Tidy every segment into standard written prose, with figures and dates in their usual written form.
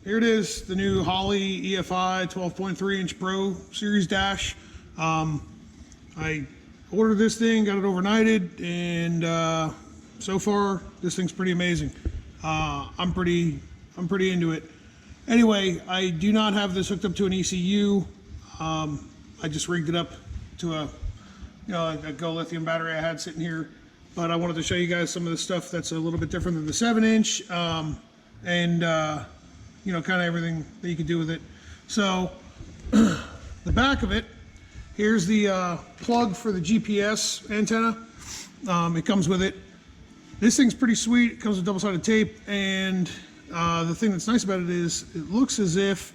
here it is, the new Holley EFI 12.3 inch Pro Series dash. I ordered this thing, got it overnighted, and so far this thing's pretty amazing. I'm pretty into it. Anyway, I do not have this hooked up to an ECU. I just rigged it up to a Go lithium battery I had sitting here, but I wanted to show you guys some of the stuff that's a little bit different than the 7-inch, and kind of everything that you can do with it. So the back of it, here's the plug for the GPS antenna. It comes with it. This thing's pretty sweet. It comes with double-sided tape, and the thing that's nice about it is it looks as if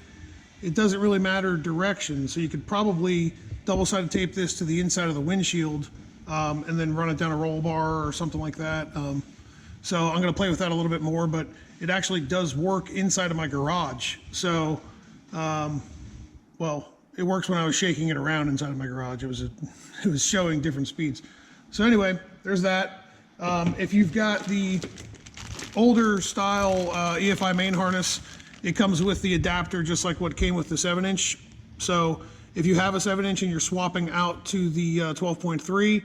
it doesn't really matter direction, so you could probably double-sided tape this to the inside of the windshield, and then run it down a roll bar or something like that. So I'm going to play with that a little bit more, but it actually does work inside of my garage. So, well, it works when I was shaking it around inside of my garage. It was showing different speeds. So anyway, there's that. If you've got the older style EFI main harness, it comes with the adapter just like what came with the 7-inch. So if you have a 7-inch and you're swapping out to the 12.3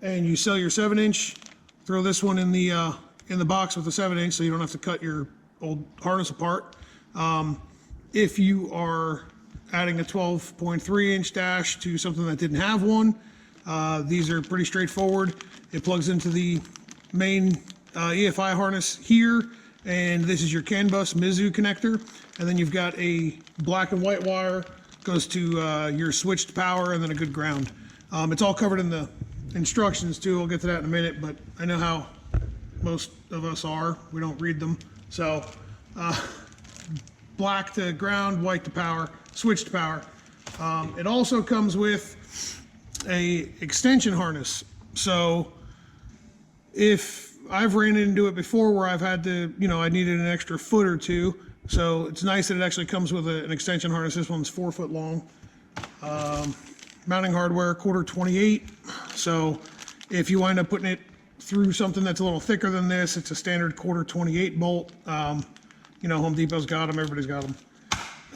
and you sell your 7-inch, throw this one in the box with the 7-inch so you don't have to cut your old harness apart. If you are adding a 12.3-inch dash to something that didn't have one, these are pretty straightforward. It plugs into the main EFI harness here, and this is your CAN bus Mizzou connector, and then you've got a black and white wire, goes to your switched power, and then a good ground. It's all covered in the instructions too. I'll get to that in a minute, but I know how most of us are. We don't read them. So black to ground, white to power, switched power. It also comes with a extension harness. So if I've ran into it before where I've had to, I needed an extra foot or two. So it's nice that it actually comes with an extension harness. This one's 4 foot long. Mounting hardware, 1/4 28. So if you wind up putting it through something that's a little thicker than this, it's a standard 1/4 28 bolt. Home Depot's got them, everybody's got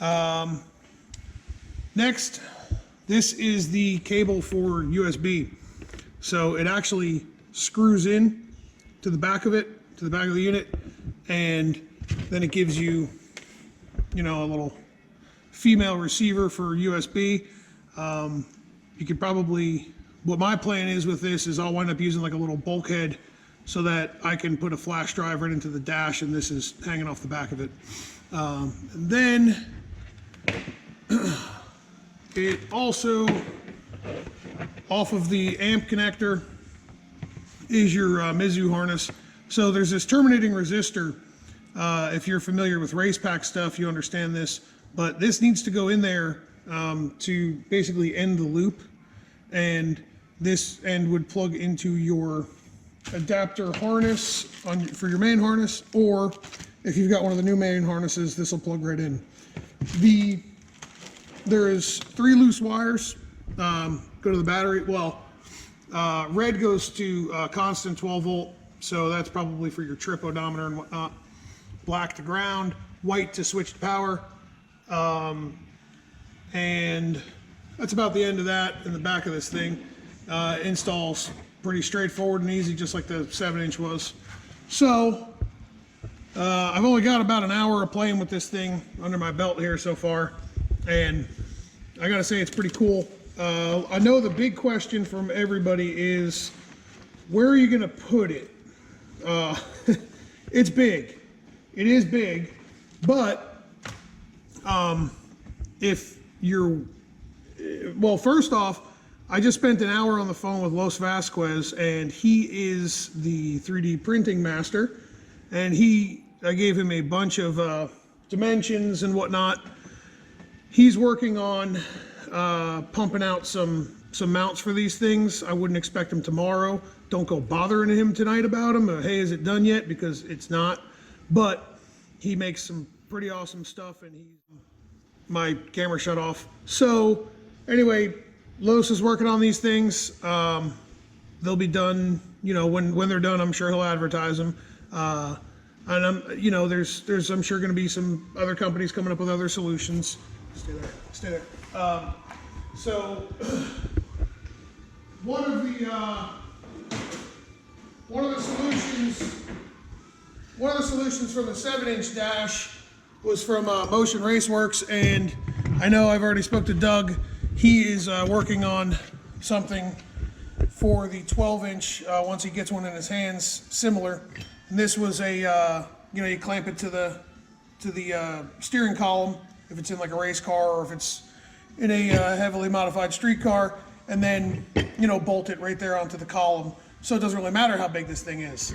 them. Next, this is the cable for USB. So it actually screws in to the back of it, to the back of the unit, and then it gives you, a little female receiver for USB. You could probably, what my plan is with this is I'll wind up using like a little bulkhead so that I can put a flash drive right into the dash, and this is hanging off the back of it. And then it also, off of the amp connector, is your Mizzou harness. So there's this terminating resistor. If you're familiar with race pack stuff, you understand this, but this needs to go in there to basically end the loop, and this end would plug into your adapter harness for your main harness, or if you've got one of the new main harnesses, this will plug right in. There is 3 loose wires go to the battery. Well, red goes to constant 12 volt, so that's probably for your trip odometer and whatnot. Black to ground, white to switched power, and that's about the end of that in the back of this thing. Installs pretty straightforward and easy, just like the 7-inch was. So I've only got about an hour of playing with this thing under my belt here so far, and I gotta say it's pretty cool. I know the big question from everybody is, where are you gonna put it? It's big. It is big, but if you're, well, first off, I just spent an hour on the phone with Los Vasquez, and he is the 3D printing master, and I gave him a bunch of dimensions and whatnot. He's working on pumping out some mounts for these things. I wouldn't expect him tomorrow. Don't go bothering him tonight about them. Hey, is it done yet? Because it's not. But he makes some pretty awesome stuff, and my camera shut off. So anyway, Los is working on these things. They'll be done, when they're done, I'm sure he'll advertise them. And there's I'm sure going to be some other companies coming up with other solutions. Stay there. So one of the solutions from the 7-inch dash was from Motion Raceworks, and I know I've already spoke to Doug. He is working on something for the 12-inch once he gets one in his hands, similar. And this was a you clamp it to the steering column if it's in like a race car or if it's in a heavily modified street car, and then bolt it right there onto the column. So it doesn't really matter how big this thing is.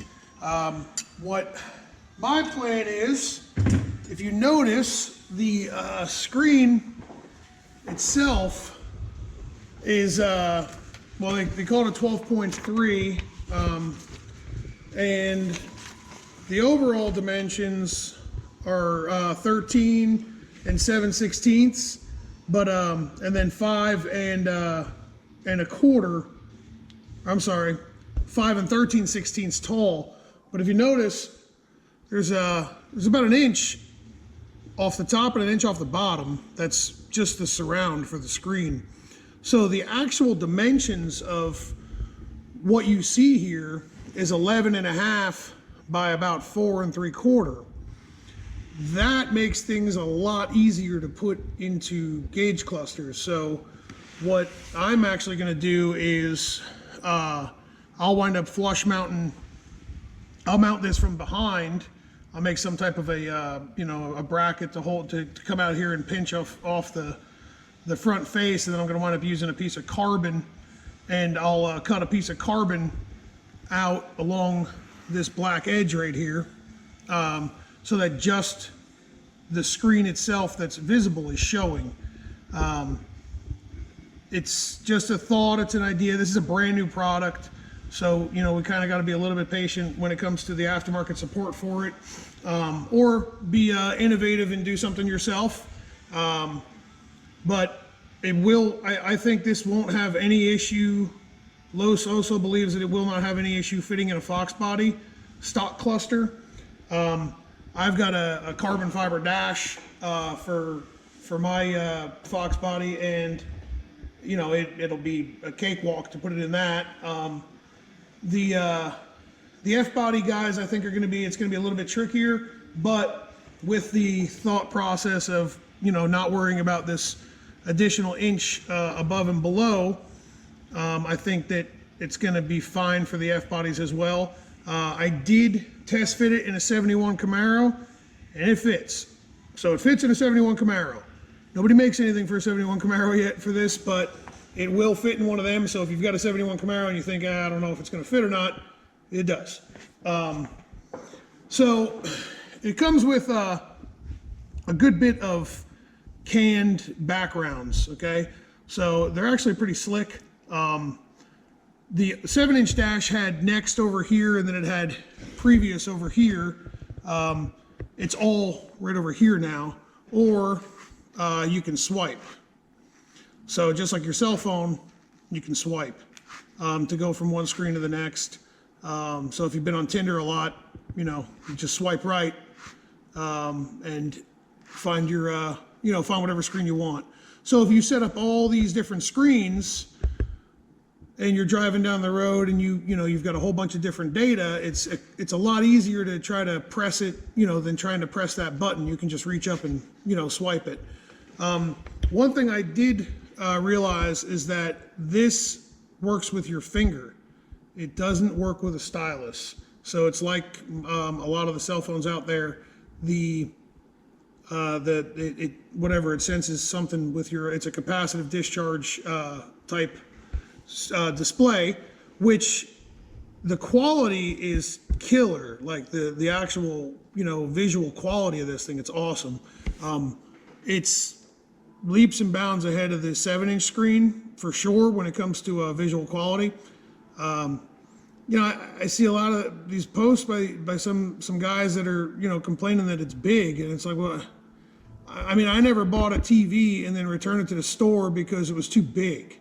What my plan is, if you notice, the screen itself is well, they call it a 12.3, and the overall dimensions are 13 and 7/16, but and then 5 and a quarter. I'm sorry, 5 and 13/16 tall. But if you notice, there's about an inch off the top and an inch off the bottom. That's just the surround for the screen. So the actual dimensions of what you see here is 11.5 by about 4 3/4. That makes things a lot easier to put into gauge clusters. So what I'm actually going to do is I'll wind up flush mounting. I'll mount this from behind. I'll make some type of a bracket to hold to come out here and pinch off the front face, and then I'm going to wind up using a piece of carbon, and I'll cut a piece of carbon out along this black edge right here, so that just the screen itself that's visible is showing. It's just a thought, it's an idea. This is a brand new product, so we kind of got to be a little bit patient when it comes to the aftermarket support for it, or be innovative and do something yourself. But it will, I think this won't have any issue. Los also believes that it will not have any issue fitting in a Fox body stock cluster. I've got a carbon fiber dash for my Fox body, and it'll be a cakewalk to put it in that. The F body guys, I think it's going to be a little bit trickier, but with the thought process of not worrying about this additional inch above and below, I think that it's going to be fine for the F bodies as well. I did test fit it in a 71 Camaro, and it fits. So it fits in a 71 Camaro. Nobody makes anything for a 71 Camaro yet for this, but it will fit in one of them. So if you've got a 71 Camaro and you think, I don't know if it's going to fit or not, it does. So it comes with a good bit of canned backgrounds, okay? So they're actually pretty slick. The 7-inch dash had next over here, and then it had previous over here. It's all right over here now, or you can swipe. So just like your cell phone, you can swipe to go from one screen to the next. So if you've been on Tinder a lot, you just swipe right and find your, find whatever screen you want. So if you set up all these different screens and you're driving down the road and you've got a whole bunch of different data, it's a lot easier to try to press it, than trying to press that button. You can just reach up and, swipe it. One thing I did realize is that this works with your finger. It doesn't work with a stylus. So it's like a lot of the cell phones out there, whatever, it senses something with it's a capacitive discharge type display, which the quality is killer. Like the actual visual quality of this thing, it's awesome. It's leaps and bounds ahead of the 7-inch screen for sure when it comes to visual quality. I see a lot of these posts by some guys that are complaining that it's big, and it's like, well, I never bought a TV and then returned it to the store because it was too big.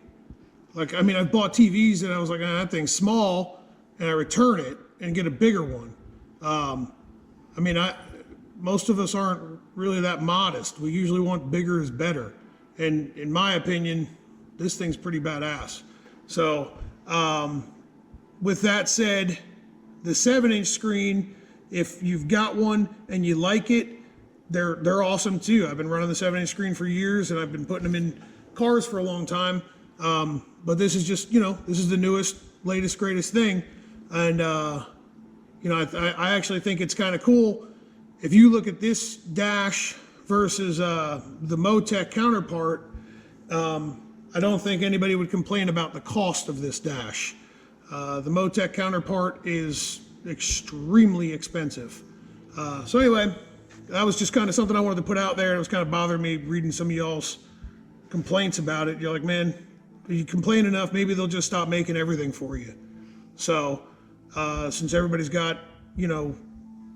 Like, I've bought TVs and I was like, that thing's small, and I return it and get a bigger one. I mean, most of us aren't really that modest. We usually want bigger is better. And in my opinion, this thing's pretty badass. So, with that said, the 7-inch screen, if you've got one and you like it, they're awesome too. I've been running the 7-inch screen for years, and I've been putting them in cars for a long time. But this is just, this is the newest, latest, greatest thing. And, I actually think it's kind of cool. If you look at this dash versus the Motec counterpart, I don't think anybody would complain about the cost of this dash. The Motec counterpart is extremely expensive. So anyway, that was just kind of something I wanted to put out there. It was kind of bothering me reading some of y'all's complaints about it. You're like, man, if you complain enough, maybe they'll just stop making everything for you. So since everybody's got,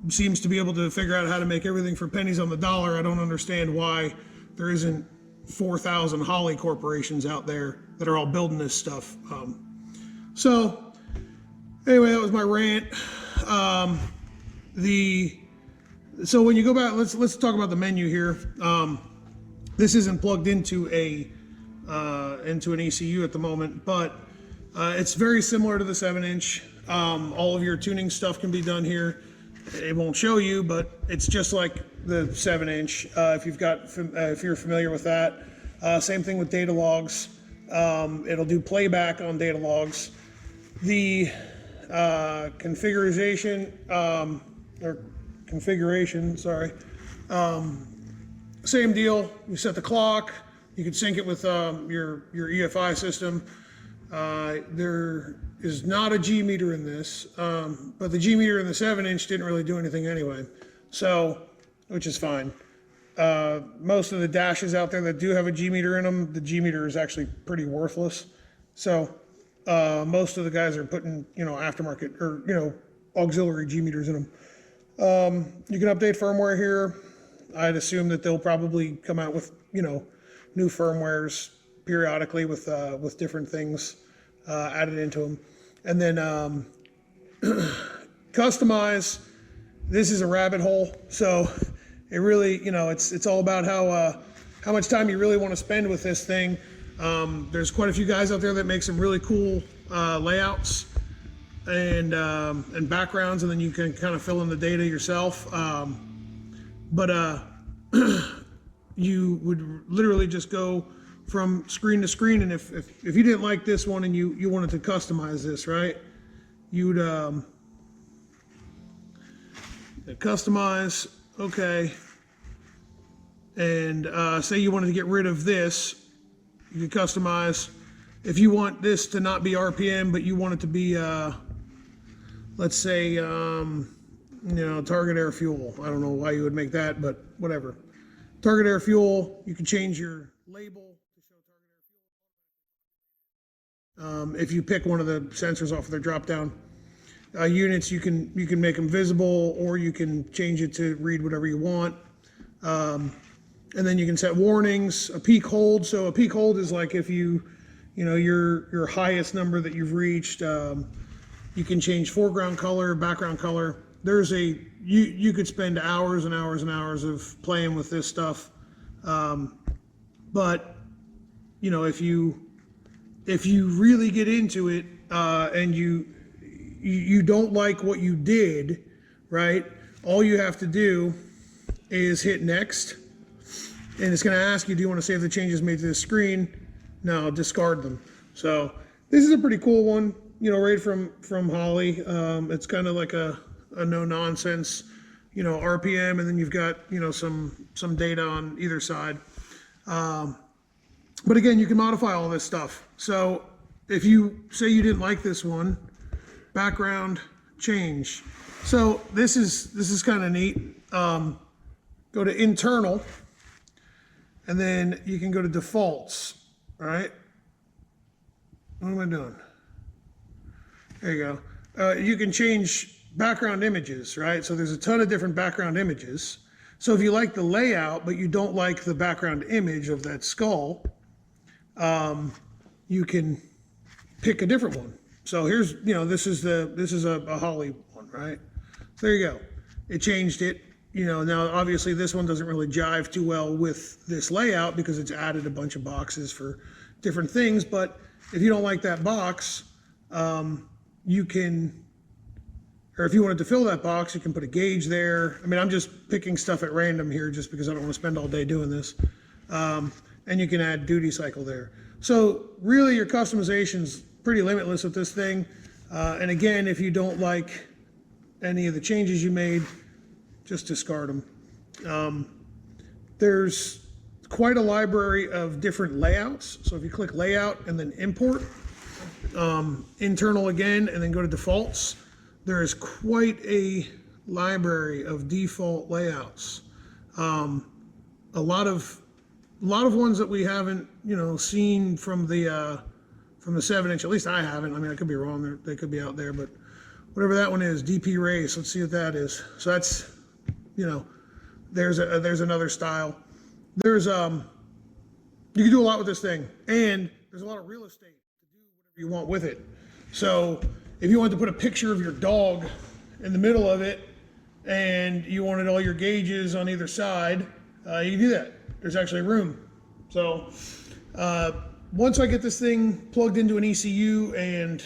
seems to be able to figure out how to make everything for pennies on the dollar, I don't understand why there isn't 4,000 Holley corporations out there that are all building this stuff. So anyway, that was my rant. So when you go back, let's talk about the menu here. This isn't plugged into an ECU at the moment, but it's very similar to the 7-inch. All of your tuning stuff can be done here. It won't show you, but it's just like the 7-inch. If you're familiar with that, same thing with data logs. It'll do playback on data logs. The configuration, sorry. Same deal. You set the clock. You can sync it with your EFI system. There is not a G meter in this, but the G meter in the 7-inch didn't really do anything anyway, so, which is fine. Most of the dashes out there that do have a G meter in them, the G meter is actually pretty worthless. So most of the guys are putting, aftermarket or, auxiliary G meters in them. You can update firmware here. I'd assume that they'll probably come out with, new firmwares periodically with different things added into them. And then customize. This is a rabbit hole, so it really, it's all about how much time you really want to spend with this thing. There's quite a few guys out there that make some really cool layouts and backgrounds, and then you can kind of fill in the data yourself. But you would literally just go from screen to screen, and if you didn't like this one and you wanted to customize this, right, you'd customize, okay, and say you wanted to get rid of this, you could customize. If you want this to not be RPM, but you want it to be, let's say, target air fuel. I don't know why you would make that, but whatever. Target air fuel, you can change your label to show target air fuel. If you pick one of the sensors off of their drop down units, you can make them visible, or you can change it to read whatever you want. And then you can set warnings, a peak hold. So a peak hold is like if your highest number that you've reached. You can change foreground color, background color. You could spend hours and hours and hours of playing with this stuff. But if you really get into it, and you don't like what you did, right? All you have to do is hit next, and it's going to ask you, do you want to save the changes made to the screen? No, discard them. So this is a pretty cool one, right from Holley. It's kind of like a no nonsense, RPM, and then you've got, some data on either side. But again, you can modify all this stuff. So if you say you didn't like this one, background change. So this is kind of neat. Go to internal, and then you can go to defaults. All right. What am I doing? There you go. You can change background images, right? So there's a ton of different background images. So if you like the layout, but you don't like the background image of that skull, you can pick a different one. So here's, this is a Holley one, right? So there you go. it changed it. You know, now obviously this one doesn't really jive too well with this layout because it's added a bunch of boxes for different things. But if you don't like that box, you can, or if you wanted to fill that box, you can put a gauge there. I mean, I'm just picking stuff at random here just because I don't want to spend all day doing this. And you can add duty cycle there. So really your customization's pretty limitless with this thing. And again, if you don't like any of the changes you made, just discard them. There's quite a library of different layouts. So if you click layout and then import, internal again, and then go to defaults, there is quite a library of default layouts. A lot of ones that we haven't, you know, seen from the 7-inch. At least I haven't. I mean, I could be wrong. They could be out there, but whatever that one is, DP Race. Let's see what that is. So that's, you know, there's another style. There's you can do a lot with this thing, and there's a lot of real estate to do whatever you want with it. So if you want to put a picture of your dog in the middle of it, and you wanted all your gauges on either side, you can do that. There's actually room. So once I get this thing plugged into an ECU and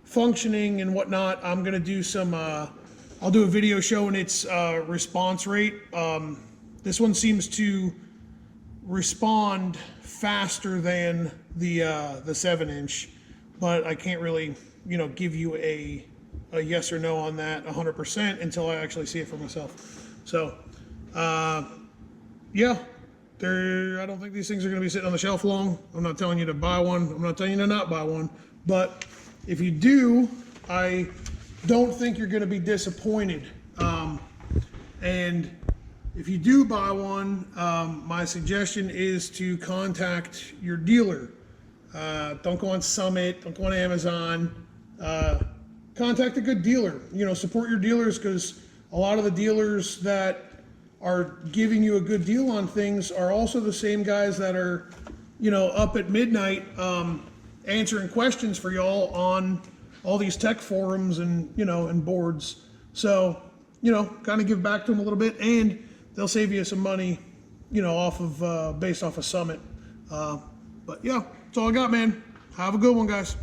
functioning and whatnot, I'm gonna do some, I'll do a video showing its response rate. This one seems to respond faster than the 7-inch, but I can't really, you know, give you a yes or no on that 100% until I actually see it for myself. So yeah, I don't think these things are going to be sitting on the shelf long. I'm not telling you to buy one. I'm not telling you to not buy one. But if you do, I don't think you're going to be disappointed. And if you do buy one, my suggestion is to contact your dealer. Don't go on Summit. Don't go on Amazon. Contact a good dealer. You know, support your dealers, because a lot of the dealers that are giving you a good deal on things are also the same guys that are, you know, up at midnight answering questions for y'all on all these tech forums and, you know, and boards. So, you know, kind of give back to them a little bit, and they'll save you some money, you know, off of based off of Summit. But yeah, that's all I got, man. Have a good one, guys.